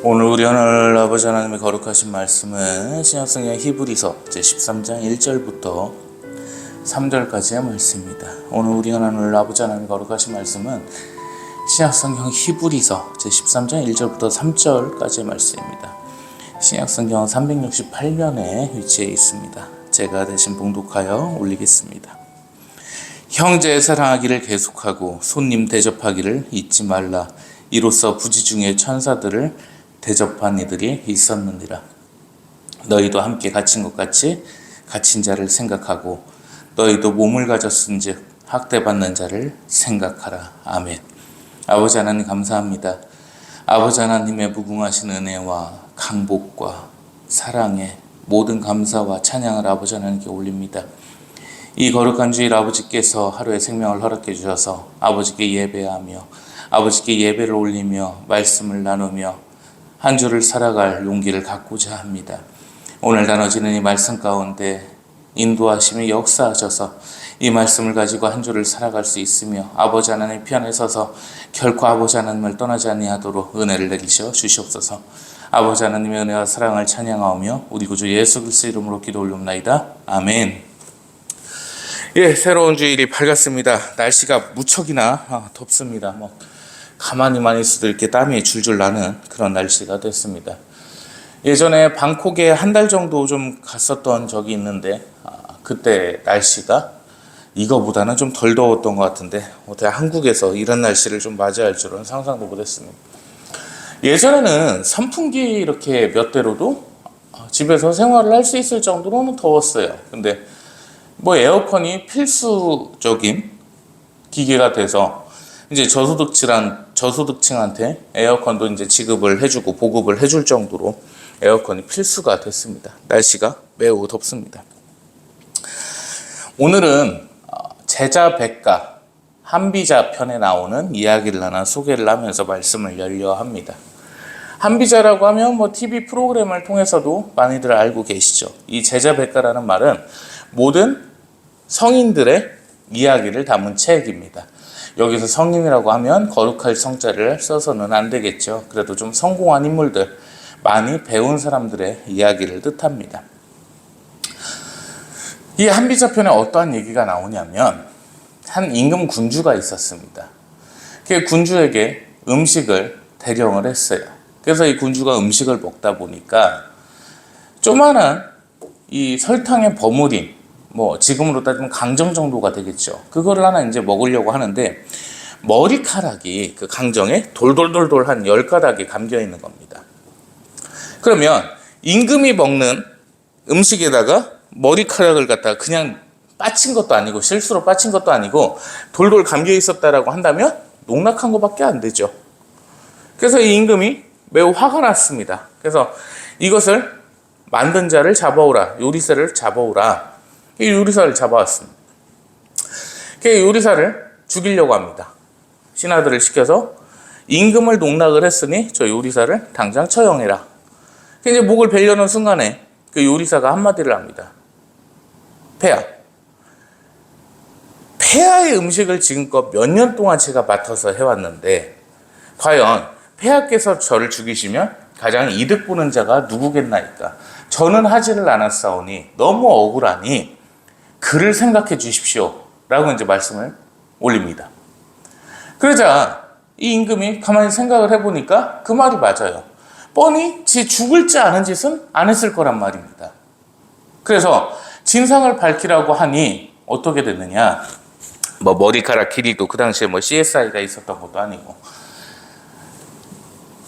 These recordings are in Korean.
오늘 우리 하늘 아버지 하나님의 거룩하신 말씀은 신약성경 히브리서 제13장 1절부터 3절까지의 말씀입니다. 오늘 우리 하늘 아버지 하나님의 거룩하신 말씀은 신약성경 히브리서 제13장 1절부터 3절까지의 말씀입니다. 신약성경 368면에 위치해 있습니다. 제가 대신 봉독하여 올리겠습니다. 형제 사랑하기를 계속하고 손님 대접하기를 잊지 말라. 이로써 부지 중에 천사들을 대접한 이들이 있었느니라. 너희도 함께 갇힌 것 같이 갇힌 자를 생각하고 너희도 몸을 가졌은즉 학대받는 자를 생각하라. 아멘. 아버지 하나님 감사합니다. 아버지 하나님의 무궁하신 은혜와 강복과 사랑에 모든 감사와 찬양을 아버지 하나님께 올립니다. 이 거룩한 주일 아버지께서 하루의 생명을 허락해 주셔서 아버지께 예배하며 아버지께 예배를 올리며 말씀을 나누며 한 주를 살아갈 용기를 갖고자 합니다. 오늘 나눠지는 이 말씀 가운데 인도하심이 역사하셔서 이 말씀을 가지고 한 주를 살아갈 수 있으며 아버지 하나님 편에 서서 결코 아버지 하나님을 떠나지 아니하도록 은혜를 내리셔 주시옵소서. 아버지 하나님의 은혜와 사랑을 찬양하오며 우리 구주 예수 그리스도 이름으로 기도 올리옵나이다. 아멘. 예, 새로운 주일이 밝았습니다. 날씨가 무척이나 덥습니다. 가만히만 있어도 이렇게 땀이 줄줄 나는 그런 날씨가 됐습니다. 예전에 방콕에 한 달 정도 좀 갔었던 적이 있는데 그때 날씨가 이거보다는 좀 덜 더웠던 것 같은데 어떻게 한국에서 이런 날씨를 좀 맞이할 줄은 상상도 못했습니다. 예전에는 선풍기 이렇게 몇 대로도 집에서 생활을 할 수 있을 정도로는 더웠어요. 근데 에어컨이 필수적인 기계가 돼서 이제 저소득층한테 에어컨도 이제 지급을 해주고 보급을 해줄 정도로 에어컨이 필수가 됐습니다. 날씨가 매우 덥습니다. 오늘은 제자백가 한비자 편에 나오는 이야기를 하나 소개를 하면서 말씀을 열려 합니다. 한비자라고 하면 TV 프로그램을 통해서도 많이들 알고 계시죠. 이 제자백가라는 말은 모든 성인들의 이야기를 담은 책입니다. 여기서 성인이라고 하면 거룩할 성자를 써서는 안 되겠죠. 그래도 좀 성공한 인물들, 많이 배운 사람들의 이야기를 뜻합니다. 이 한비자편에 어떠한 얘기가 나오냐면 한 임금 군주가 있었습니다. 그 군주에게 음식을 대령을 했어요. 그래서 이 군주가 음식을 먹다 보니까 조그만한 이 설탕에 버무린 지금으로 따지면 강정 정도가 되겠죠. 그거를 하나 이제 먹으려고 하는데 머리카락이 그 강정에 돌돌돌돌 한 10가닥이 감겨 있는 겁니다. 그러면 임금이 먹는 음식에다가 머리카락을 갖다가 그냥 빠친 것도 아니고 실수로 빠친 것도 아니고 돌돌 감겨 있었다라고 한다면 농락한 것밖에 안 되죠. 그래서 이 임금이 매우 화가 났습니다. 그래서 이것을 만든 자를 잡아오라, 요리사를 잡아오라. 이 요리사를 잡아왔습니다. 그 요리사를 죽이려고 합니다. 신하들을 시켜서 임금을 농락을 했으니 저 요리사를 당장 처형해라. 이제 목을 베려는 순간에 그 요리사가 한마디를 합니다. 폐하의 음식을 지금껏 몇 년 동안 제가 맡아서 해왔는데 과연 폐하께서 저를 죽이시면 가장 이득 보는 자가 누구겠나이까. 저는 하지를 않았사오니 너무 억울하니 그를 생각해 주십시오 라고 이제 말씀을 올립니다. 그러자 이 임금이 가만히 생각을 해보니까 그 말이 맞아요. 뻔히 지 죽을 지 않은 짓은 안 했을 거란 말입니다. 그래서 진상을 밝히라고 하니 어떻게 됐느냐. 머리카락 길이도 그 당시에 CSI가 있었던 것도 아니고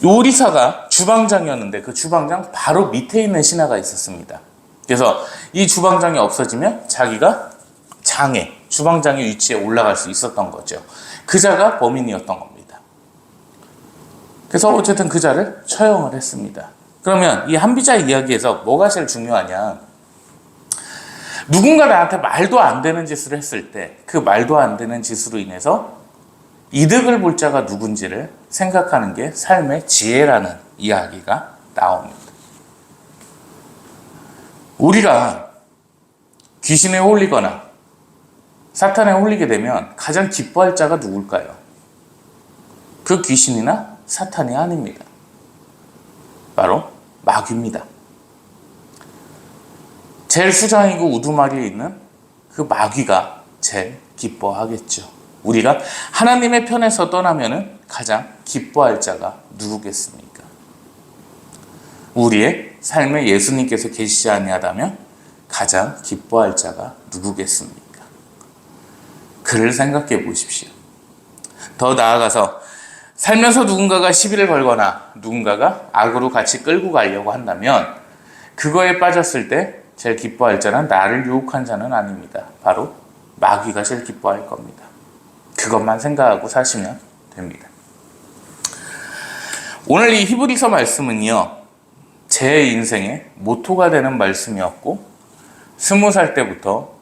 요리사가 주방장이었는데 그 주방장 바로 밑에 있는 신하가 있었습니다. 그래서 이 주방장이 없어지면 자기가 주방장의 위치에 올라갈 수 있었던 거죠. 그자가 범인이었던 겁니다. 그래서 어쨌든 그자를 처형을 했습니다. 그러면 이 한비자 이야기에서 뭐가 제일 중요하냐. 누군가 나한테 말도 안 되는 짓을 했을 때 그 말도 안 되는 짓으로 인해서 이득을 볼 자가 누군지를 생각하는 게 삶의 지혜라는 이야기가 나옵니다. 우리가 귀신에 홀리거나 사탄에 홀리게 되면 가장 기뻐할 자가 누굴까요? 그 귀신이나 사탄이 아닙니다. 바로 마귀입니다. 제일 수장이고 우두머리에 있는 그 마귀가 제일 기뻐하겠죠. 우리가 하나님의 편에서 떠나면은 가장 기뻐할 자가 누구겠습니까? 우리의 삶에 예수님께서 계시지 아니하다면 가장 기뻐할 자가 누구겠습니까? 그를 생각해 보십시오. 더 나아가서 살면서 누군가가 시비를 걸거나 누군가가 악으로 같이 끌고 가려고 한다면 그거에 빠졌을 때 제일 기뻐할 자는 나를 유혹한 자는 아닙니다. 바로 마귀가 제일 기뻐할 겁니다. 그것만 생각하고 사시면 됩니다. 오늘 이 히브리서 말씀은요, 제 인생의 모토가 되는 말씀이었고 20살 때부터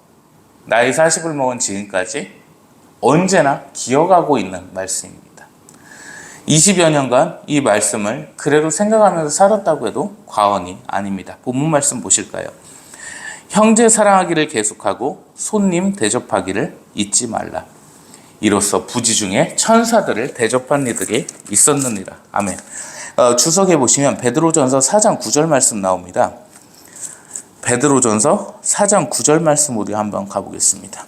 나이 40을 먹은 지금까지 언제나 기억하고 있는 말씀입니다. 20여 년간 이 말씀을 그래도 생각하면서 살았다고 해도 과언이 아닙니다. 본문 말씀 보실까요? 형제 사랑하기를 계속하고 손님 대접하기를 잊지 말라. 이로써 부지 중에 천사들을 대접한 이들이 있었느니라. 아멘. 주석에 보시면 베드로전서 4장 9절 말씀 나옵니다. 베드로전서 4장 9절 말씀 우리 한번 가보겠습니다.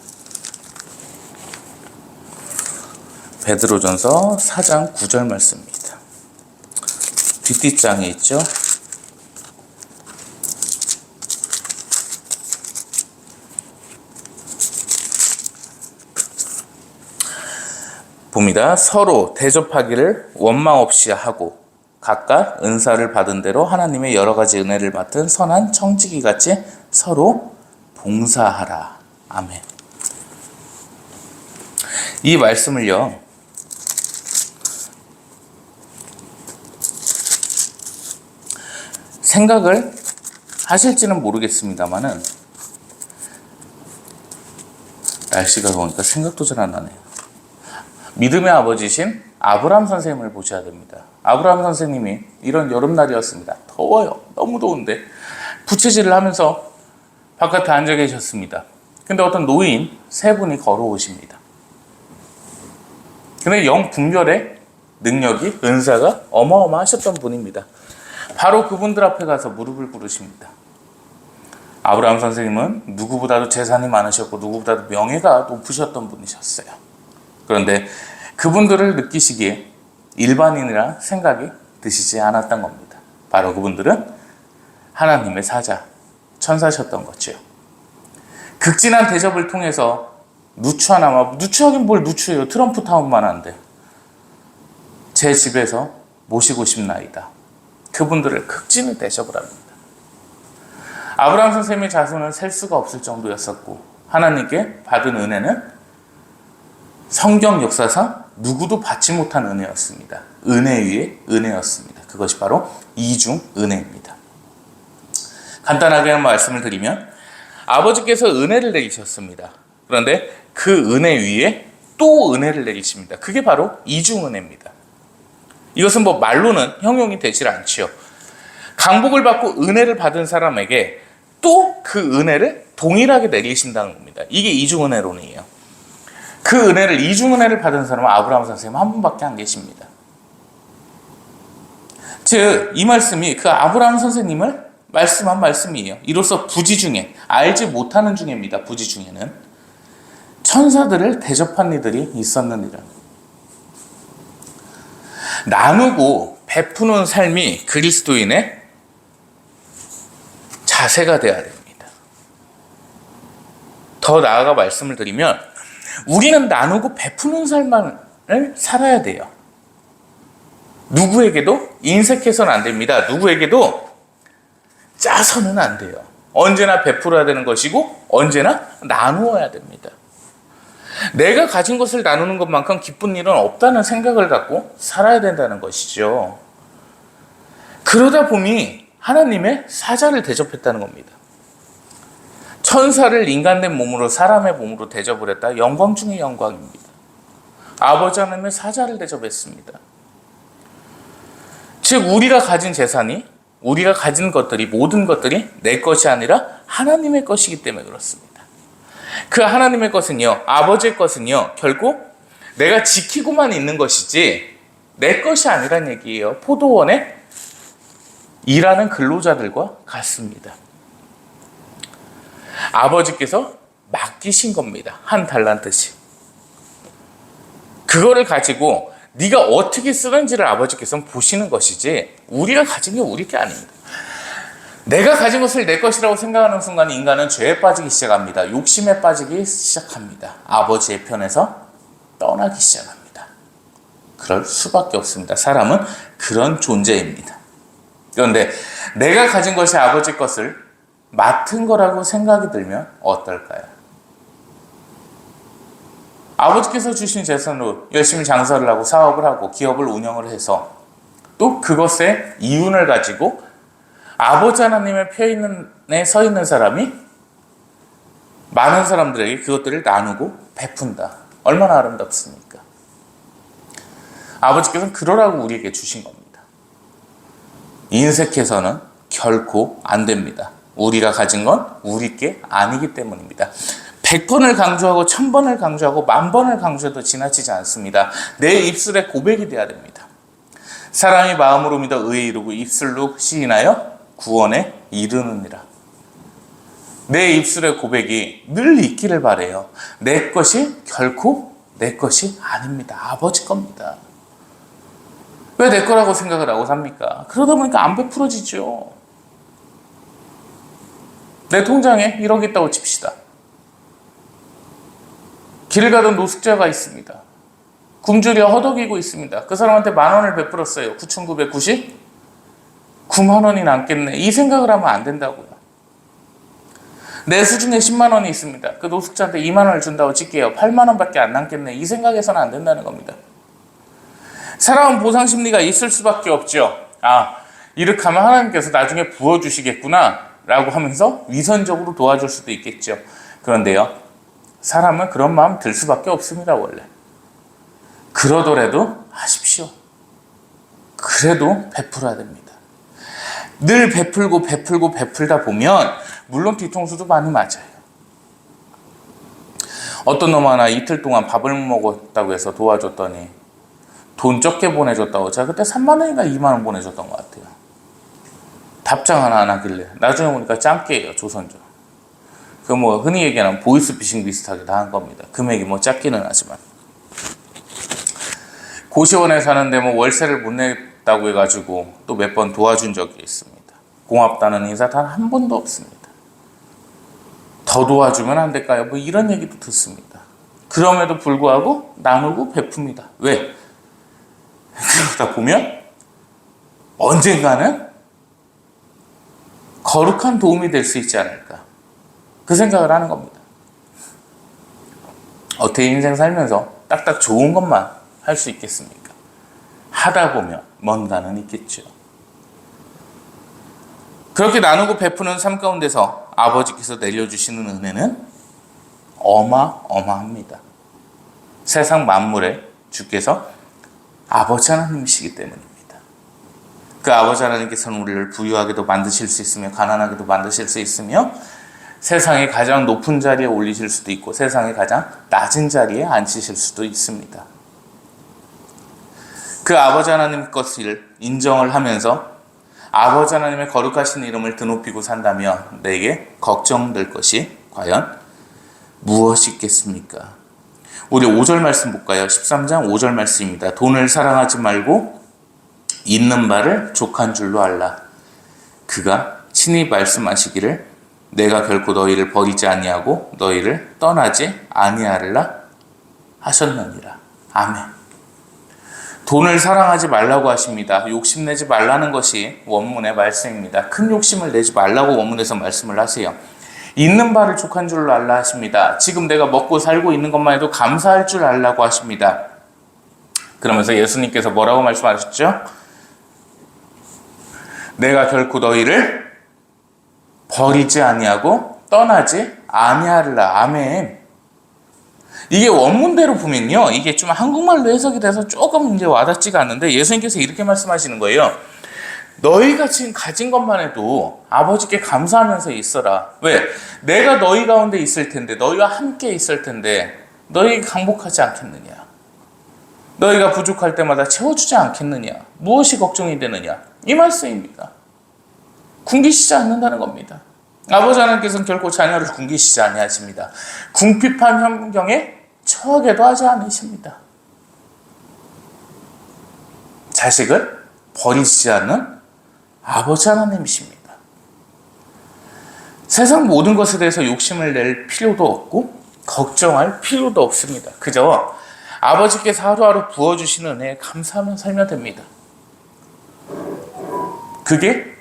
베드로전서 4장 9절 말씀입니다. 뒷장에 있죠. 봅니다. 서로 대접하기를 원망 없이 하고 각각 은사를 받은 대로 하나님의 여러 가지 은혜를 맡은 선한 청지기 같이 서로 봉사하라. 아멘. 이 말씀을요, 생각을 하실지는 모르겠습니다만은 날씨가 더우니까 생각도 잘 안 나네요. 믿음의 아버지신 아브라함 선생님을 보셔야 됩니다. 아브라함 선생님이 이런 여름날이었습니다. 더워요. 너무 더운데 부채질을 하면서 바깥에 앉아 계셨습니다. 근데 어떤 노인 세 분이 걸어오십니다. 근데 영분별의 능력이, 은사가 어마어마하셨던 분입니다. 바로 그분들 앞에 가서 무릎을 꿇으십니다. 아브라함 선생님은 누구보다도 재산이 많으셨고 누구보다도 명예가 높으셨던 분이셨어요. 그런데 그분들을 느끼시기에 일반인이라 생각이 드시지 않았던 겁니다. 바로 그분들은 하나님의 사자, 천사셨던 거죠. 극진한 대접을 통해서 누추하나마, 누추하긴 뭘 누추해요. 트럼프 타운만 한데 제 집에서 모시고 싶나이다. 그분들을 극진히 대접을 합니다. 아브라함 선생님의 자손은 셀 수가 없을 정도였었고 하나님께 받은 은혜는 성경 역사상 누구도 받지 못한 은혜였습니다. 은혜 위에 은혜였습니다. 그것이 바로 이중 은혜입니다. 간단하게 한 말씀을 드리면 아버지께서 은혜를 내리셨습니다. 그런데 그 은혜 위에 또 은혜를 내리십니다. 그게 바로 이중 은혜입니다. 이것은 뭐 말로는 형용이 되질 않지요. 강복을 받고 은혜를 받은 사람에게 또 그 은혜를 동일하게 내리신다는 겁니다. 이게 이중 은혜론이에요. 그 은혜를, 이중 은혜를 받은 사람은 아브라함 선생님 한 분밖에 안 계십니다. 즉, 이 말씀이 그 아브라함 선생님을 말씀한 말씀이에요. 이로써 부지 중에, 알지 못하는 중에입니다. 부지 중에는 천사들을 대접한 이들이 있었느니라. 나누고 베푸는 삶이 그리스도인의 자세가 되어야 됩니다. 더 나아가 말씀을 드리면 우리는 나누고 베푸는 삶을 살아야 돼요. 누구에게도 인색해서는 안 됩니다. 누구에게도 짜서는 안 돼요. 언제나 베풀어야 되는 것이고 언제나 나누어야 됩니다. 내가 가진 것을 나누는 것만큼 기쁜 일은 없다는 생각을 갖고 살아야 된다는 것이죠. 그러다 보니 하나님의 사자를 대접했다는 겁니다. 천사를 인간된 몸으로, 사람의 몸으로 대접을 했다. 영광 중의 영광입니다. 아버지 하나님의 사자를 대접했습니다. 즉 우리가 가진 재산이, 우리가 가진 것들이, 모든 것들이 내 것이 아니라 하나님의 것이기 때문에 그렇습니다. 그 하나님의 것은요, 아버지의 것은요, 결국 내가 지키고만 있는 것이지 내 것이 아니란 얘기예요. 포도원에 일하는 근로자들과 같습니다. 아버지께서 맡기신 겁니다. 한 달란트씩. 그거를 가지고 네가 어떻게 쓰는지를 아버지께서는 보시는 것이지 우리가 가진 게 우리 게 아닙니다. 내가 가진 것을 내 것이라고 생각하는 순간 인간은 죄에 빠지기 시작합니다. 욕심에 빠지기 시작합니다. 아버지의 편에서 떠나기 시작합니다. 그럴 수밖에 없습니다. 사람은 그런 존재입니다. 그런데 내가 가진 것이 아버지 것을 맡은 거라고 생각이 들면 어떨까요? 아버지께서 주신 재산으로 열심히 장사를 하고 사업을 하고 기업을 운영을 해서 또 그것의 이윤을 가지고 아버지 하나님의 표에 서 있는 사람이 많은 사람들에게 그것들을 나누고 베푼다. 얼마나 아름답습니까? 아버지께서는 그러라고 우리에게 주신 겁니다. 인색해서는 결코 안 됩니다. 우리가 가진 건 우리 게 아니기 때문입니다. 100번을 강조하고 1000번을 강조하고 10,000번을 강조해도 지나치지 않습니다. 내 입술에 고백이 돼야 됩니다. 사람이 마음으로 믿어 의에 이르고 입술로 시인하여 구원에 이르느니라. 내 입술의 고백이 늘 있기를 바라요. 내 것이 결코 내 것이 아닙니다. 아버지 겁니다. 왜 내 거라고 생각을 하고 삽니까? 그러다 보니까 안 베풀어지죠. 내 통장에 1억 있다고 칩시다. 길 가던 노숙자가 있습니다. 굶주려 허덕이고 있습니다. 그 사람한테 10,000원을 베풀었어요. 9,990만 원이 남겠네. 이 생각을 하면 안 된다고요. 내 수중에 10만 원이 있습니다. 그 노숙자한테 2만 원을 준다고 칠게요. 8만 원밖에 안 남겠네. 이 생각에서는 안 된다는 겁니다. 사람은 보상심리가 있을 수밖에 없죠. 이렇게 하면 하나님께서 나중에 부어주시겠구나 라고 하면서 위선적으로 도와줄 수도 있겠죠. 그런데요, 사람은 그런 마음 들 수밖에 없습니다. 원래. 그러더라도 하십시오. 그래도 베풀어야 됩니다. 늘 베풀고 베풀고 베풀다 보면 물론 뒤통수도 많이 맞아요. 어떤 놈 하나 이틀 동안 밥을 못 먹었다고 해서 도와줬더니 돈 적게 보내줬다고. 제가 그때 3만 원인가 2만 원 보내줬던 것 같아요. 답장 하나 안 하길래 나중에 보니까 짬깨예요. 조선조. 그 흔히 얘기하는 보이스피싱 비슷하게 다 한 겁니다. 금액이 작기는 하지만. 고시원에 사는데 월세를 못 냈다고 해가지고 또 몇 번 도와준 적이 있습니다. 고맙다는 인사 단 한 번도 없습니다. 더 도와주면 안 될까요? 이런 얘기도 듣습니다. 그럼에도 불구하고 나누고 베풉니다. 왜? 그러다 보면 언젠가는 거룩한 도움이 될 수 있지 않을까. 그 생각을 하는 겁니다. 어떻게 인생 살면서 딱딱 좋은 것만 할 수 있겠습니까? 하다 보면 뭔가는 있겠죠. 그렇게 나누고 베푸는 삶 가운데서 아버지께서 내려주시는 은혜는 어마어마합니다. 세상 만물에 주께서 아버지 하나님이시기 때문입니다. 그 아버지 하나님께서는 우리를 부유하게도 만드실 수 있으며 가난하게도 만드실 수 있으며 세상의 가장 높은 자리에 올리실 수도 있고 세상의 가장 낮은 자리에 앉히실 수도 있습니다. 그 아버지 하나님 것을 인정을 하면서 아버지 하나님의 거룩하신 이름을 드높이고 산다면 내게 걱정될 것이 과연 무엇이 있겠습니까? 우리 5절 말씀 볼까요? 13장 5절 말씀입니다. 돈을 사랑하지 말고 있는 바를 족한 줄로 알라. 그가 친히 말씀하시기를 내가 결코 너희를 버리지 아니하고 너희를 떠나지 아니하리라 하셨느니라. 아멘. 돈을 사랑하지 말라고 하십니다. 욕심내지 말라는 것이 원문의 말씀입니다. 큰 욕심을 내지 말라고 원문에서 말씀을 하세요. 있는 바를 족한 줄로 알라 하십니다. 지금 내가 먹고 살고 있는 것만 해도 감사할 줄 알라고 하십니다. 그러면서 예수님께서 뭐라고 말씀하셨죠? 내가 결코 너희를 버리지 아니하고 떠나지 아니하리라. 아멘. 이게 원문대로 보면요, 이게 좀 한국말로 해석이 돼서 조금 이제 와닿지가 않는데 예수님께서 이렇게 말씀하시는 거예요. 너희가 지금 가진 것만 해도 아버지께 감사하면서 있어라. 왜? 내가 너희 가운데 있을 텐데, 너희와 함께 있을 텐데 너희가 강복하지 않겠느냐? 너희가 부족할 때마다 채워주지 않겠느냐? 무엇이 걱정이 되느냐? 이 말씀입니다. 굶기시지 않는다는 겁니다. 아버지 하나님께서는 결코 자녀를 굶기시지 아니하십니다. 궁핍한 환경에 처하게도 하지 않으십니다. 자식을 버리시지 않는 아버지 하나님이십니다. 세상 모든 것에 대해서 욕심을 낼 필요도 없고 걱정할 필요도 없습니다. 그저 아버지께서 하루하루 부어주시는 은혜에 감사하며 살면 됩니다. 그게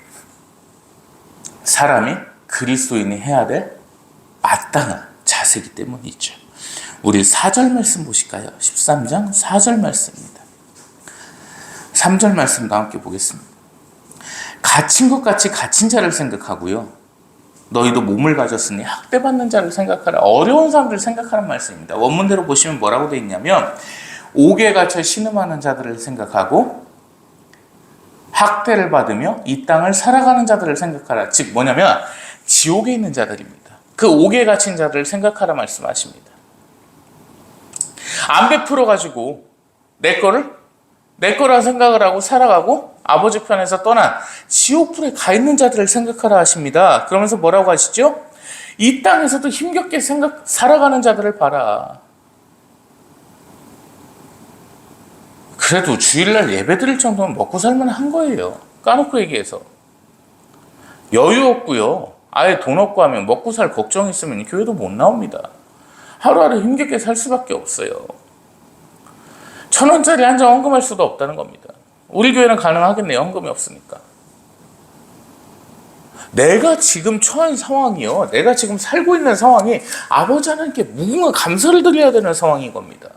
사람이 그리스도인이 해야 될 마땅한 자세이기 때문이죠. 우리 4절 말씀 보실까요? 13장 4절 말씀입니다. 3절 말씀도 함께 보겠습니다. 갇힌 것 같이 갇힌 자를 생각하고요. 너희도 몸을 가졌으니 학대받는 자를 생각하라. 어려운 사람들을 생각하라는 말씀입니다. 원문대로 보시면 뭐라고 되어 있냐면 옥에 갇혀 신음하는 자들을 생각하고 학대를 받으며 이 땅을 살아가는 자들을 생각하라. 즉 뭐냐면 지옥에 있는 자들입니다. 그 옥에 갇힌 자들을 생각하라 말씀하십니다. 안 베풀어가지고 내 거라 생각을 하고 살아가고 아버지 편에서 떠난 지옥불에 가 있는 자들을 생각하라 하십니다. 그러면서 뭐라고 하시죠? 이 땅에서도 힘겹게 살아가는 자들을 봐라. 그래도 주일날 예배 드릴 정도면 먹고 살만 한 거예요. 까놓고 얘기해서. 여유 없고요. 아예 돈 없고 하면 먹고 살 걱정 있으면 교회도 못 나옵니다. 하루하루 힘겹게 살 수밖에 없어요. 1,000원짜리 한 장 헌금할 수도 없다는 겁니다. 우리 교회는 가능하겠네요. 헌금이 없으니까. 내가 지금 처한 상황이요. 내가 지금 살고 있는 상황이 아버지 하나님께 무궁한 감사를 드려야 되는 상황인 겁니다.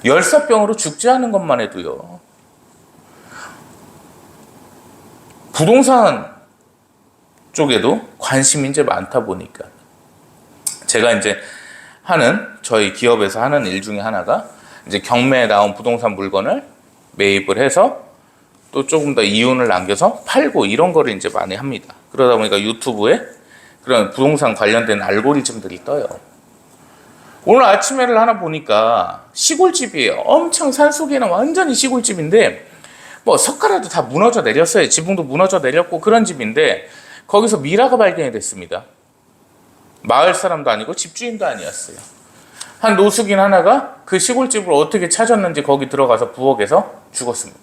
열사병으로 죽지 않은 것만 해도요. 부동산 쪽에도 관심이 이제 많다 보니까 제가 이제 저희 기업에서 하는 일 중에 하나가 이제 경매에 나온 부동산 물건을 매입을 해서 또 조금 더 이윤을 남겨서 팔고 이런 거를 이제 많이 합니다. 그러다 보니까 유튜브에 그런 부동산 관련된 알고리즘들이 떠요. 오늘 아침에를 하나 보니까 시골집이에요. 엄청 산속에는 완전히 시골집인데 뭐 석가라도 다 무너져 내렸어요. 지붕도 무너져 내렸고 그런 집인데 거기서 미라가 발견이 됐습니다. 마을 사람도 아니고 집주인도 아니었어요. 한 노숙인 하나가 그 시골집을 어떻게 찾았는지 거기 들어가서 부엌에서 죽었습니다.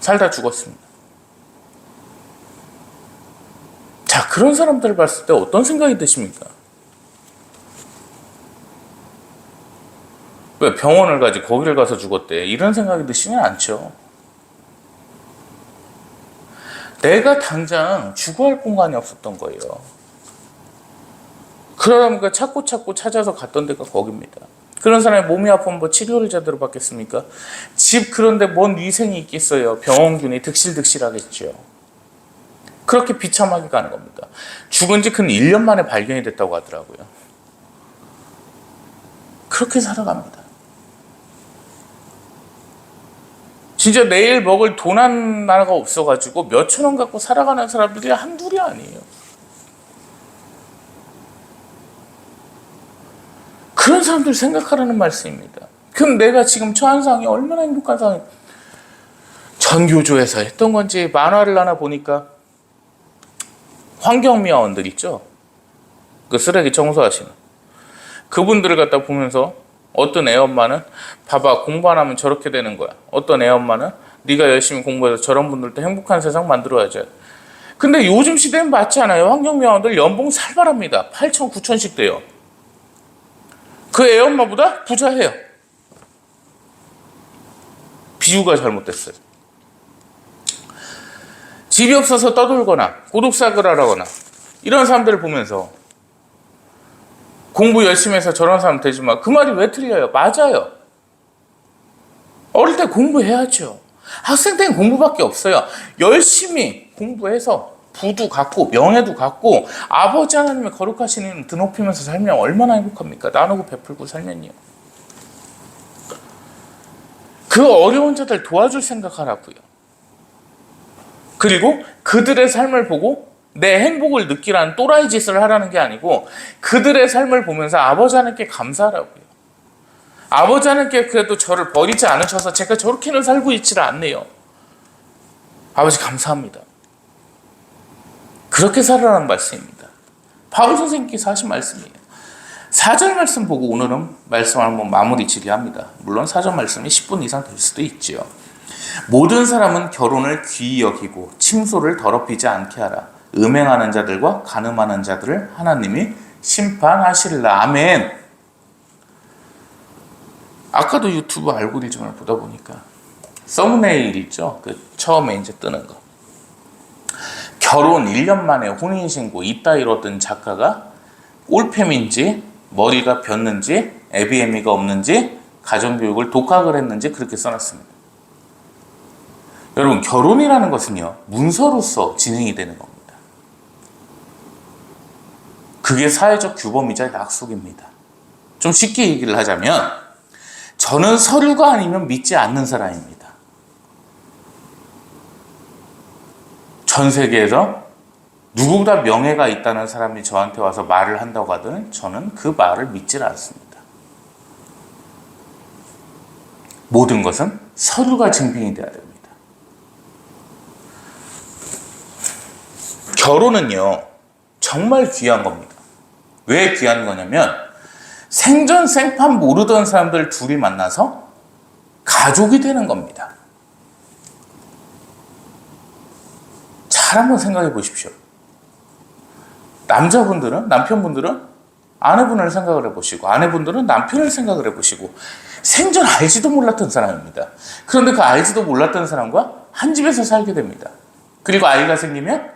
살다 죽었습니다. 자, 그런 사람들을 봤을 때 어떤 생각이 드십니까? 왜 병원을 가지 거기를 가서 죽었대? 이런 생각이 드시면 않죠. 내가 당장 죽어야 할 공간이 없었던 거예요. 그러다 보니까 찾고 찾아서 갔던 데가 거기입니다. 그런 사람이 몸이 아프면 뭐 치료를 제대로 받겠습니까? 집 그런데 뭔 위생이 있겠어요. 병원균이 득실득실하겠죠. 그렇게 비참하게 가는 겁니다. 죽은 지 근 1년 만에 발견이 됐다고 하더라고요. 그렇게 살아갑니다. 진짜 내일 먹을 돈 하나가 없어가지고 몇천 원 갖고 살아가는 사람들이 한둘이 아니에요. 그런 사람들 생각하라는 말씀입니다. 그럼 내가 지금 처한 상황이 얼마나 행복한 상황이 전교조에서 했던 건지 만화를 하나 보니까 환경미화원들 있죠? 그 쓰레기 청소하시는 그분들을 갖다 보면서 어떤 애 엄마는 봐봐 공부 안 하면 저렇게 되는 거야. 어떤 애 엄마는 네가 열심히 공부해서 저런 분들도 행복한 세상 만들어야지. 근데 요즘 시대는 맞지 않아요. 환경미화원들 연봉 살벌합니다. 8천, 9천씩 돼요. 그 애 엄마보다 부자해요. 비유가 잘못됐어요. 집이 없어서 떠돌거나 고독사고를 하거나 이런 사람들을 보면서 공부 열심히 해서 저런 사람 되지 마. 그 말이 왜 틀려요? 맞아요. 어릴 때 공부해야죠. 학생 때는 공부밖에 없어요. 열심히 공부해서 부도 갖고 명예도 갖고 아버지 하나님의 거룩하신 이름 드높이면서 살면 얼마나 행복합니까? 나누고 베풀고 살면요. 그 어려운 자들 도와줄 생각하라고요. 그리고 그들의 삶을 보고 내 행복을 느끼라는 또라이 짓을 하라는 게 아니고 그들의 삶을 보면서 아버지 하나님께 감사하라고요. 아버지 하나님께 그래도 저를 버리지 않으셔서 제가 저렇게는 살고 있지를 않네요. 아버지 감사합니다. 그렇게 살아라는 말씀입니다. 바울 선생님께서 하신 말씀이에요. 4절 말씀 보고 오늘은 말씀을 한번 마무리 지리합니다. 물론 4절 말씀이 10분 이상 될 수도 있지요. 모든 사람은 결혼을 귀히 여기고 침소를 더럽히지 않게 하라. 음행하는 자들과 간음하는 자들을 하나님이 심판하시리라. 아멘. 아까도 유튜브 알고리즘을 보다 보니까 썸네일 있죠? 그 처음에 이제 뜨는 거. 결혼 1년 만에 혼인신고 이따위로 뜬 작가가 올팸인지 머리가 폈는지 애비애미가 없는지 가정교육을 독학을 했는지 그렇게 써놨습니다. 여러분, 결혼이라는 것은요, 문서로서 진행이 되는 겁니다. 그게 사회적 규범이자 약속입니다. 좀 쉽게 얘기를 하자면 저는 서류가 아니면 믿지 않는 사람입니다. 전 세계에서 누구보다 명예가 있다는 사람이 저한테 와서 말을 한다고 하더니 저는 그 말을 믿질 않습니다. 모든 것은 서류가 증빙이 돼야 됩니다. 결혼은요, 정말 귀한 겁니다. 왜 귀한 거냐면 생전 생판 모르던 사람들 둘이 만나서 가족이 되는 겁니다. 잘 한번 생각해 보십시오. 남자분들은, 남편분들은 아내분을 생각을 해보시고 아내분들은 남편을 생각을 해보시고 생전 알지도 몰랐던 사람입니다. 그런데 그 알지도 몰랐던 사람과 한 집에서 살게 됩니다. 그리고 아이가 생기면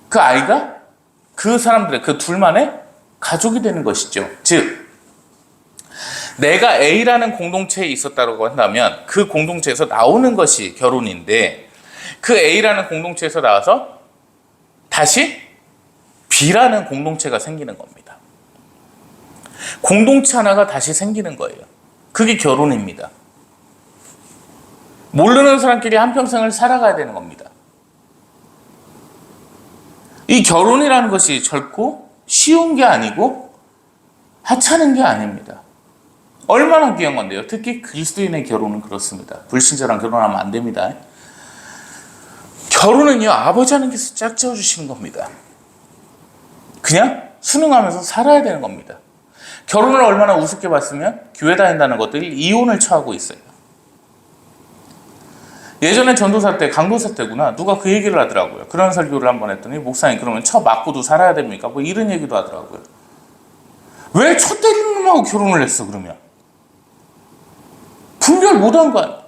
그 아이가 그 사람들의 그 둘만의 가족이 되는 것이죠. 즉 내가 A라는 공동체에 있었다고 한다면 그 공동체에서 나오는 것이 결혼인데 그 A라는 공동체에서 나와서 다시 B라는 공동체가 생기는 겁니다. 공동체 하나가 다시 생기는 거예요. 그게 결혼입니다. 모르는 사람끼리 한평생을 살아가야 되는 겁니다. 이 결혼이라는 것이 결코 쉬운 게 아니고 하찮은 게 아닙니다. 얼마나 귀한 건데요. 특히 그리스도인의 결혼은 그렇습니다. 불신자랑 결혼하면 안 됩니다. 결혼은요, 아버지 하나님께서 짝지어 주시는 겁니다. 그냥 순응하면서 살아야 되는 겁니다. 결혼을 얼마나 우습게 봤으면 교회 다닌다는 것들이 이혼을 처하고 있어요. 예전에 전도사 때, 강도사 때구나, 누가 그 얘기를 하더라고요. 그런 설교를 한번 했더니 목사님 그러면 쳐 맞고도 살아야 됩니까? 뭐 이런 얘기도 하더라고요. 왜 쳐 때리는 놈하고 결혼을 했어 그러면? 분별 못한 거 아니야.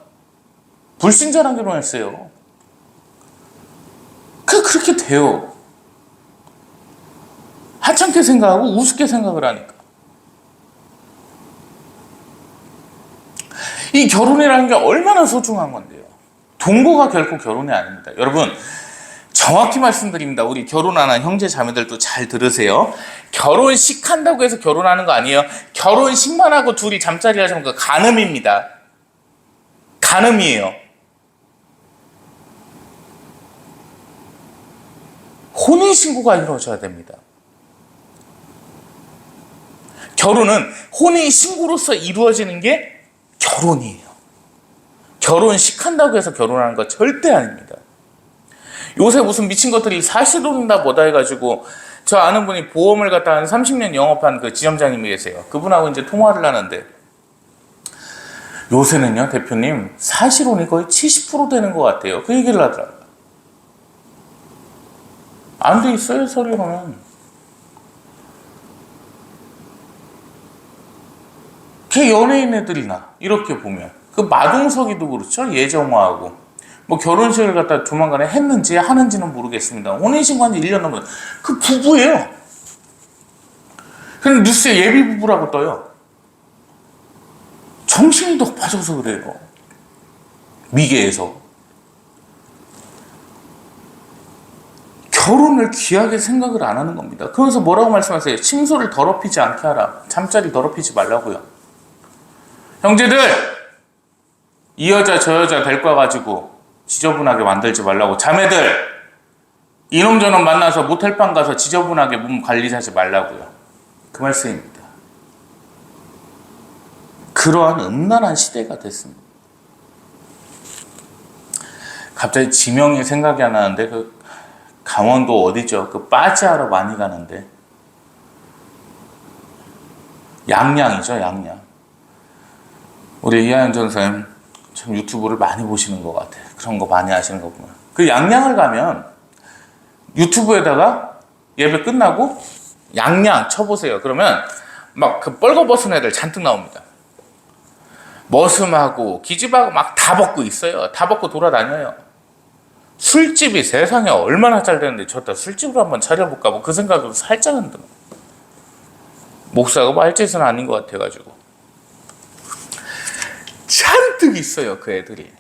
불신자랑 결혼했어요. 그렇게 돼요. 하찮게 생각하고 우습게 생각을 하니까. 이 결혼이라는 게 얼마나 소중한 건데요. 동거가 결코 결혼이 아닙니다. 여러분, 정확히 말씀드립니다. 우리 결혼하는 형제 자매들도 잘 들으세요. 결혼식 한다고 해서 결혼하는 거 아니에요. 결혼식만 하고 둘이 잠자리 하시면 그 간음입니다. 간음이에요. 혼인신고가 이루어져야 됩니다. 결혼은 혼인신고로서 이루어지는 게 결혼이에요. 결혼식 한다고 해서 결혼하는 거 절대 아닙니다. 요새 무슨 미친 것들이 사실혼이다 뭐다 해가지고 저 아는 분이 보험을 갖다 한 30년 영업한 그 지점장님이 계세요. 그분하고 이제 통화를 하는데 요새는요, 대표님, 사실혼이 거의 70% 되는 것 같아요. 그 얘기를 하더라고요. 안 돼 있어요, 서류로는. 걔 연예인 애들이나 이렇게 보면 그 마동석이도 그렇죠. 예정화하고 뭐 결혼식을 갖다 조만간에 했는지 하는지는 모르겠습니다. 혼인신고한 지 1년 넘은 그 부부예요. 근데 뉴스에 예비 부부라고 떠요. 정신이 높아져서 그래요. 미개에서. 결혼을 귀하게 생각을 안 하는 겁니다. 그러면서 뭐라고 말씀하세요? 침소를 더럽히지 않게 하라. 잠자리 더럽히지 말라고요. 형제들, 이 여자 저 여자 데리고 와가지고 지저분하게 만들지 말라고. 자매들, 이놈 저놈 만나서 모텔방 가서 지저분하게 몸 관리하지 말라고요. 그 말씀입니다. 그러한 음란한 시대가 됐습니다. 갑자기 지명이 생각이 안 나는데 그 강원도 어디죠? 그 빠지하러 많이 가는데 양양이죠, 양양. 우리 이하연 전사님 참 유튜브를 많이 보시는 것 같아요. 그런 거 많이 하시는 거 보면. 그 양양을 가면 유튜브에다가 예배 끝나고 양양 쳐보세요. 그러면 막 그 뻘거벗은 애들 잔뜩 나옵니다. 머슴하고 기집하고 막 다 벗고 있어요. 다 벗고 돌아다녀요. 술집이 세상에 얼마나 잘 되는데 저다 술집을 한번 차려볼까 뭐 그 생각으로 살짝 흔들어. 목사가 말 짓은 아닌 것 같아가지고 잔뜩 있어요 그 애들이.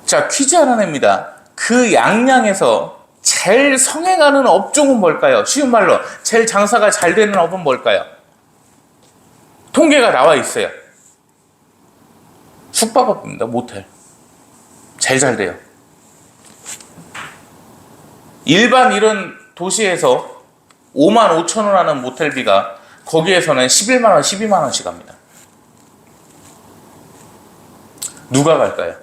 자, 퀴즈 하나 냅니다. 그 양양에서 제일 성행하는 업종은 뭘까요? 쉬운 말로 제일 장사가 잘 되는 업은 뭘까요? 통계가 나와 있어요. 숙박업입니다. 모텔. 제일 잘 돼요. 일반 이런 도시에서 5만 5천 원 하는 모텔비가 거기에서는 11만 원, 12만 원씩 합니다. 누가 갈까요?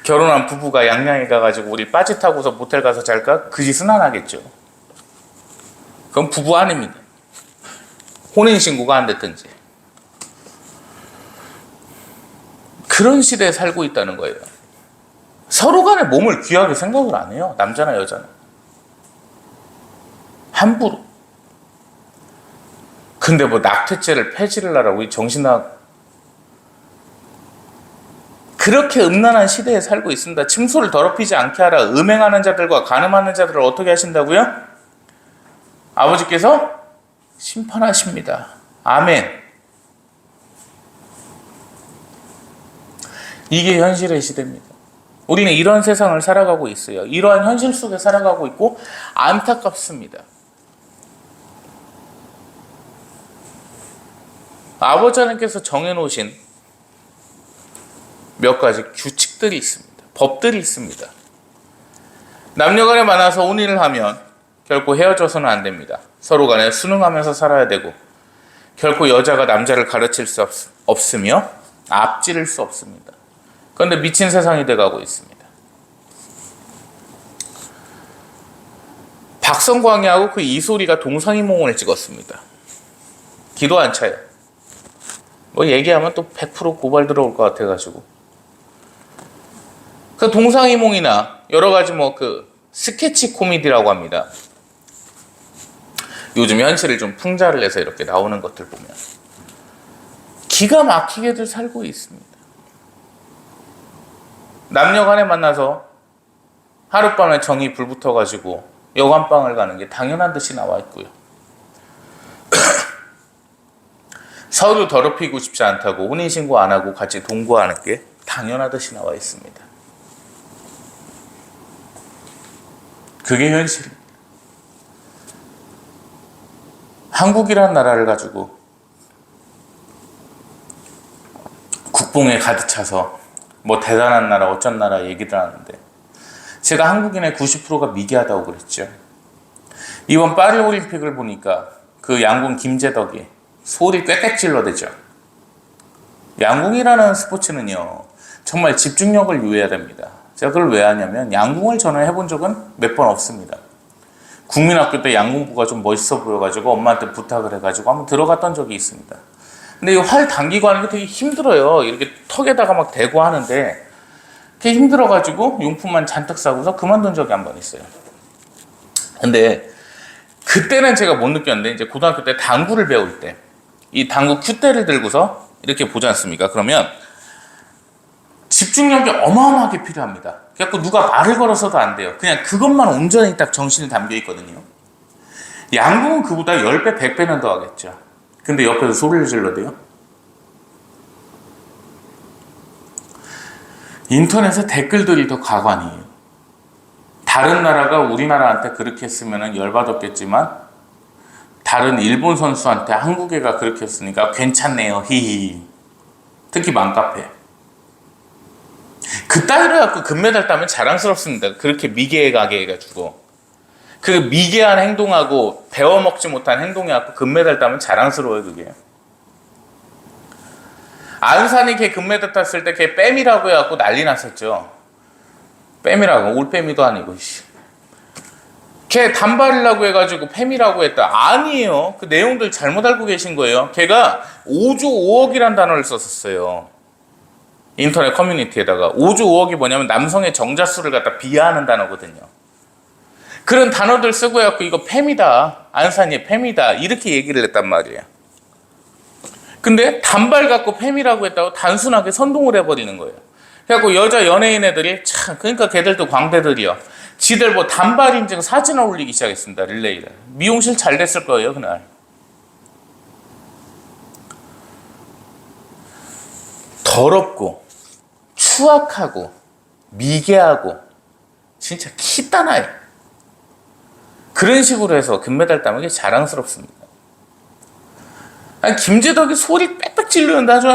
결혼한 부부가 양양에 가가지고 우리 빠지 타고서 모텔 가서 잘까? 그 짓은 안 하겠죠. 그건 부부 아닙니다. 혼인신고가 안 됐든지. 그런 시대에 살고 있다는 거예요. 서로 간에 몸을 귀하게 생각을 안 해요. 남자나 여자나. 함부로. 근데 뭐 낙태죄를 폐지를 하라고 이 정신학 그렇게 음란한 시대에 살고 있습니다. 침소를 더럽히지 않게 하라. 음행하는 자들과 간음하는 자들을 어떻게 하신다고요? 아버지께서 심판하십니다. 아멘. 이게 현실의 시대입니다. 우리는 이런 세상을 살아가고 있어요. 이러한 현실 속에 살아가고 있고 안타깝습니다. 아버지 하나님께서 정해놓으신 몇 가지 규칙들이 있습니다. 법들이 있습니다. 남녀간에 만나서 혼인을 하면 결코 헤어져서는 안 됩니다. 서로 간에 순응하면서 살아야 되고 결코 여자가 남자를 가르칠 수 없으며 앞지를 수 없습니다. 그런데 미친 세상이 돼가고 있습니다. 박성광이하고 그 이소리가 동상이몽을 찍었습니다. 기도 안 차요. 뭐 얘기하면 또 100% 고발 들어올 것 같아가지고. 그 동상이몽이나 여러 가지 뭐 그 스케치 코미디라고 합니다. 요즘 현실을 좀 풍자를 해서 이렇게 나오는 것들 보면 기가 막히게들 살고 있습니다. 남녀 간에 만나서 하룻밤에 정이 불붙어가지고 여관방을 가는 게 당연한 듯이 나와 있고요. 서로 더럽히고 싶지 않다고 혼인신고 안 하고 같이 동거하는 게 당연하듯이 나와 있습니다. 그게 현실입니다. 한국이라는 나라를 가지고 국뽕에 가득 차서 뭐 대단한 나라 어쩐 나라 얘기들 하는데 제가 한국인의 90%가 미개하다고 그랬죠. 이번 파리 올림픽을 보니까 그 양궁 김재덕이 소리 꽥꽥 질러대죠. 양궁이라는 스포츠는요 정말 집중력을 유의해야 됩니다. 제가 그걸 왜 하냐면 양궁을 저는 해본 적은 몇 번 없습니다. 국민학교 때 양궁부가 좀 멋있어 보여가지고 엄마한테 부탁을 해가지고 한번 들어갔던 적이 있습니다. 근데 이 활 당기고 하는 게 되게 힘들어요. 이렇게 턱에다가 막 대고 하는데 그게 힘들어가지고 용품만 잔뜩 사고서 그만둔 적이 한 번 있어요. 근데 그때는 제가 못 느꼈는데 이제 고등학교 때 당구를 배울 때 이 당구 큐대를 들고서 이렇게 보지 않습니까? 그러면 집중력이 어마어마하게 필요합니다. 그래서 누가 말을 걸어서도 안 돼요. 그냥 그것만 온전히 딱 정신이 담겨 있거든요. 양궁은 그보다 10배, 100배는 더 하겠죠. 근데 옆에서 소리를 질러대요. 인터넷에 댓글들이 더 가관이에요. 다른 나라가 우리나라한테 그렇게 했으면 열받았겠지만 다른 일본 선수한테 한국 애가 그렇게 했으니까 괜찮네요. 히히. 특히 맘카페. 그따위로 해갖고 금메달 따면 자랑스럽습니다. 그렇게 미개하게 해가지고. 그 미개한 행동하고 배워먹지 못한 행동해갖고 금메달 따면 자랑스러워요, 그게. 안산이 걔 금메달 땄을 때 걔 뺨이라고 해갖고 난리 났었죠. 뺨이라고. 올빼미도 아니고, 걔 단발이라고 해가지고 팸이라고 했다. 아니에요. 그 내용들 잘못 알고 계신 거예요. 걔가 5조 5억이란 단어를 썼었어요. 인터넷 커뮤니티에다가 5조 5억이 뭐냐면 남성의 정자수를 갖다 비하하는 단어거든요. 그런 단어들 쓰고 해갖고 이거 팸이다. 안산이 팸이다. 이렇게 얘기를 했단 말이에요. 근데 단발 갖고 팸이라고 했다고 단순하게 선동을 해버리는 거예요. 그래갖고 여자 연예인 애들이 참, 그러니까 걔들도 광대들이요. 지들 뭐 단발 인증 사진을 올리기 시작했습니다. 릴레이를. 미용실 잘 됐을 거예요, 그날. 더럽고, 추악하고, 미개하고, 진짜 키따나요. 그런 식으로 해서 금메달 따는 게 자랑스럽습니다. 아니, 김재덕이 소리 빽빽 지르는데 아주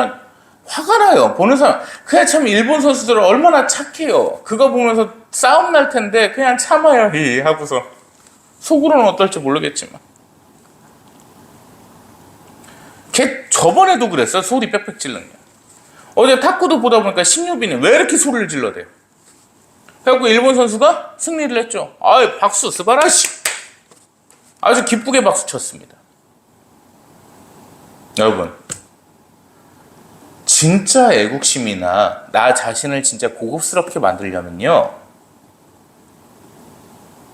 화가 나요. 보는 사람. 그냥 참 일본 선수들은 얼마나 착해요. 그거 보면서 싸움 날 텐데 그냥 참아요. 히 하고서. 속으로는 어떨지 모르겠지만. 걔 저번에도 그랬어요. 소리 빽빽 지르는 게. 어제 탁구도 보다 보니까 신유빈이 왜 이렇게 소리를 질러대요? 그래갖고 일본 선수가 승리를 했죠. 아이, 박수 스바라시. 아주 기쁘게 박수 쳤습니다. 여러분, 진짜 애국심이나 나 자신을 진짜 고급스럽게 만들려면요,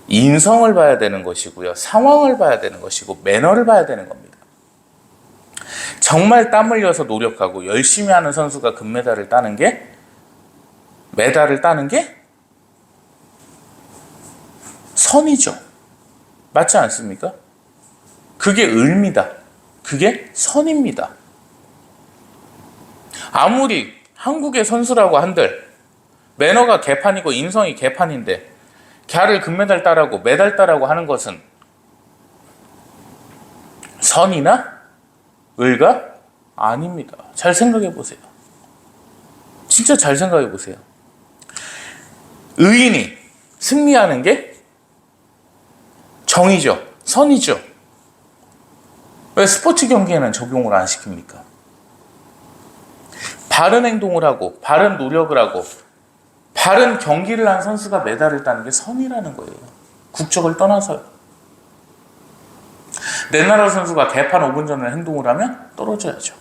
인성을 봐야 되는 것이고요, 상황을 봐야 되는 것이고, 매너를 봐야 되는 겁니다. 정말 땀 흘려서 노력하고 열심히 하는 선수가 금메달을 따는 게, 메달을 따는 게 선이죠. 맞지 않습니까? 그게 의입니다. 그게 선입니다. 아무리 한국의 선수라고 한들 매너가 개판이고 인성이 개판인데 걔를 금메달 따라고 메달 따라고 하는 것은 선이나 의가 아닙니다. 잘 생각해 보세요. 진짜 잘 생각해 보세요. 의인이 승리하는 게 정의죠. 선이죠. 왜 스포츠 경기에는 적용을 안 시킵니까? 바른 행동을 하고 바른 노력을 하고 바른 경기를 한 선수가 메달을 따는 게 선이라는 거예요. 국적을 떠나서요. 내 나라 선수가 개판 5분 전에 행동을 하면 떨어져야죠.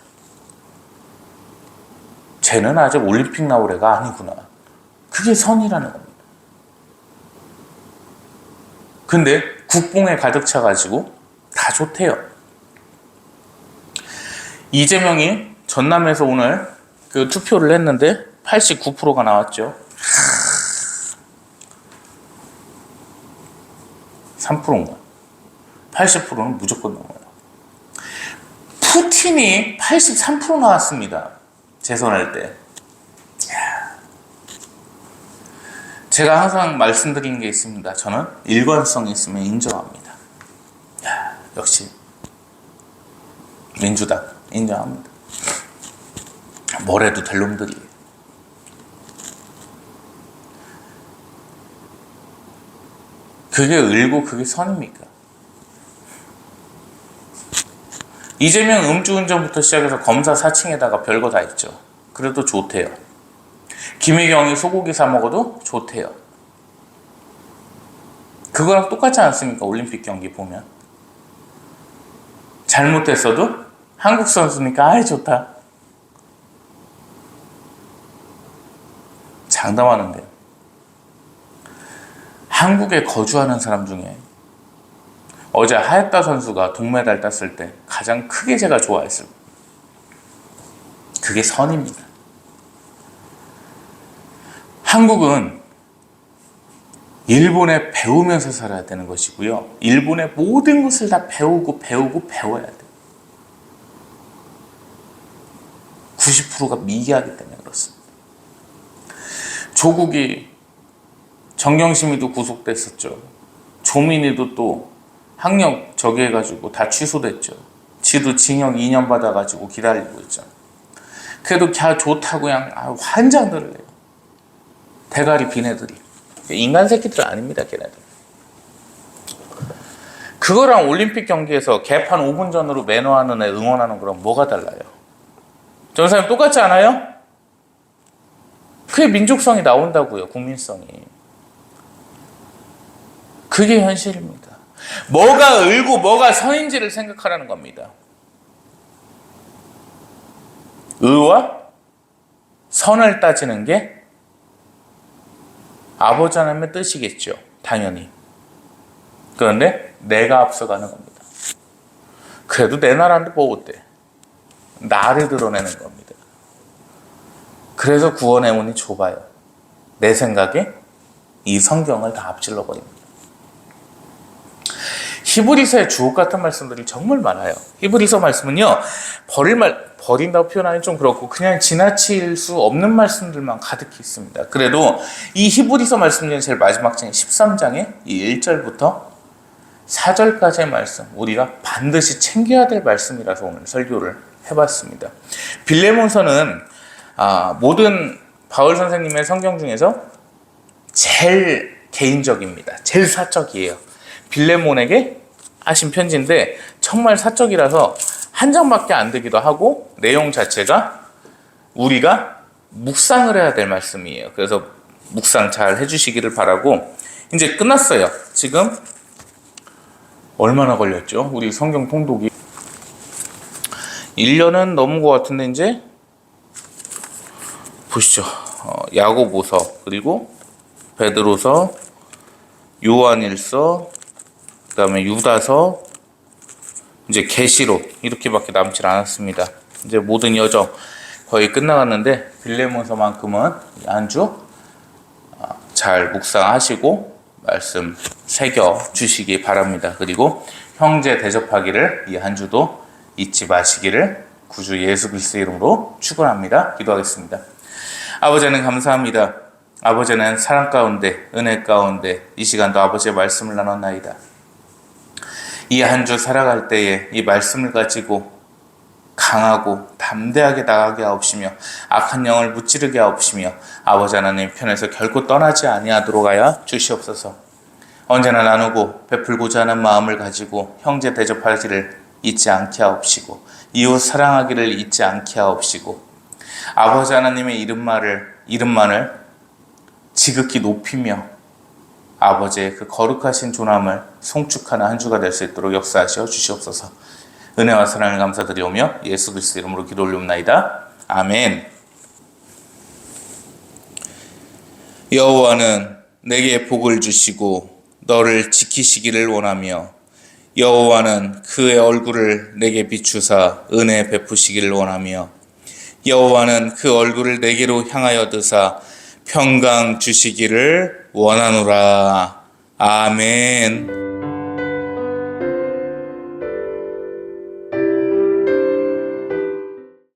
쟤는 아직 올림픽 나올 애가 아니구나. 그게 선이라는 겁니다. 근데 국뽕에 가득 차가지고 다 좋대요. 이재명이 전남에서 오늘 그 투표를 했는데 89%가 나왔죠. 3%인가? 80%는 무조건 넘어요. 푸틴이 83% 나왔습니다. 재선할 때. 제가 항상 말씀드리는 게 있습니다. 저는 일관성이 있으면 인정합니다. 역시 민주당 인정합니다. 뭘 해도 될 놈들이에요. 그게 의고 그게 선입니까? 이재명 음주운전부터 시작해서 검사 사칭에다가 별거 다 있죠. 그래도 좋대요. 김혜경이 소고기 사 먹어도 좋대요. 그거랑 똑같지 않습니까? 올림픽 경기 보면. 잘못됐어도 한국 선수니까 아이 좋다. 장담하는데 한국에 거주하는 사람 중에 어제 하였다 선수가 동메달 땄을 때 가장 크게 제가 좋아했어요. 그게 선입니다. 한국은 일본에 배우면서 살아야 되는 것이고요. 일본의 모든 것을 다 배워야 돼요. 90%가 미개하기 때문에 그렇습니다. 조국이 정경심이도 구속됐었죠. 조민이도 또 학력 저기 해가지고 다 취소됐죠. 지도 징역 2년 받아가지고 기다리고 있죠. 그래도 걔 좋다고 그냥 환장들을 해요. 대가리 비네들이. 인간 새끼들 아닙니다, 걔네들. 그거랑 올림픽 경기에서 개판 5분 전으로 매너하는 애 응원하는 거랑 뭐가 달라요? 전사님 똑같지 않아요? 그게 민족성이 나온다고요, 국민성이. 그게 현실입니다. 뭐가 을고 뭐가 선인지를 생각하라는 겁니다. 의와 선을 따지는 게 아버지 하나님의 뜻이겠죠. 당연히. 그런데 내가 앞서가는 겁니다. 그래도 내 나라인데 뭐 어때? 나를 드러내는 겁니다. 그래서 구원의 문이 좁아요. 내 생각에 이 성경을 다 앞질러 버립니다. 히브리서의 주옥 같은 말씀들이 정말 많아요. 히브리서 말씀은요, 버린다고 표현하기 좀 그렇고 그냥 지나칠 수 없는 말씀들만 가득히 있습니다. 그래도 이 히브리서 말씀 중에 제일 마지막 장 13장의 이 1절부터 4절까지의 말씀, 우리가 반드시 챙겨야 될 말씀이라서 오늘 설교를 해봤습니다. 빌레몬서는 모든 바울 선생님의 성경 중에서 제일 개인적입니다. 제일 사적이에요. 빌레몬에게 하신 편지인데 정말 사적이라서 한 장밖에 안 되기도 하고 내용 자체가 우리가 묵상을 해야 될 말씀이에요. 그래서 묵상 잘 해주시기를 바라고, 이제 끝났어요. 지금 얼마나 걸렸죠? 우리 성경 통독이 1년은 넘은 것 같은데, 이제 보시죠. 야고보서, 그리고 베드로서, 요한일서, 그 다음에 유다서, 이제 계시록, 이렇게밖에 남질 않았습니다. 이제 모든 여정 거의 끝나갔는데 빌레몬서만큼은 한 주 잘 묵상하시고 말씀 새겨 주시기 바랍니다. 그리고 형제 대접하기를 이 한 주도 잊지 마시기를 구주 예수 그리스도의 이름으로 축원합니다. 기도하겠습니다. 아버지 하나님 감사합니다. 아버지 하나님 사랑 가운데, 은혜 가운데 이 시간도 아버지의 말씀을 나눴나이다. 이 한 주 살아갈 때에 이 말씀을 가지고 강하고 담대하게 나가게 하옵시며 악한 영을 무찌르게 하옵시며 아버지 하나님 편에서 결코 떠나지 아니하도록 하여 주시옵소서. 언제나 나누고 베풀고자 하는 마음을 가지고 형제 대접하기를 잊지 않게 하옵시고 이웃 사랑하기를 잊지 않게 하옵시고 아버지 하나님의 이름만을 지극히 높이며 아버지의 그 거룩하신 존함을 송축하는 한 주가 될 수 있도록 역사하시어 주시옵소서. 은혜와 사랑을 감사드리오며 예수 그리스도 이름으로 기도 올리옵나이다. 아멘. 여호와는 내게 복을 주시고 너를 지키시기를 원하며 여호와는 그의 얼굴을 내게 비추사 은혜 베푸시기를 원하며 여호와는 그 얼굴을 내게로 향하여 드사 평강 주시기를 원하노라. 아멘.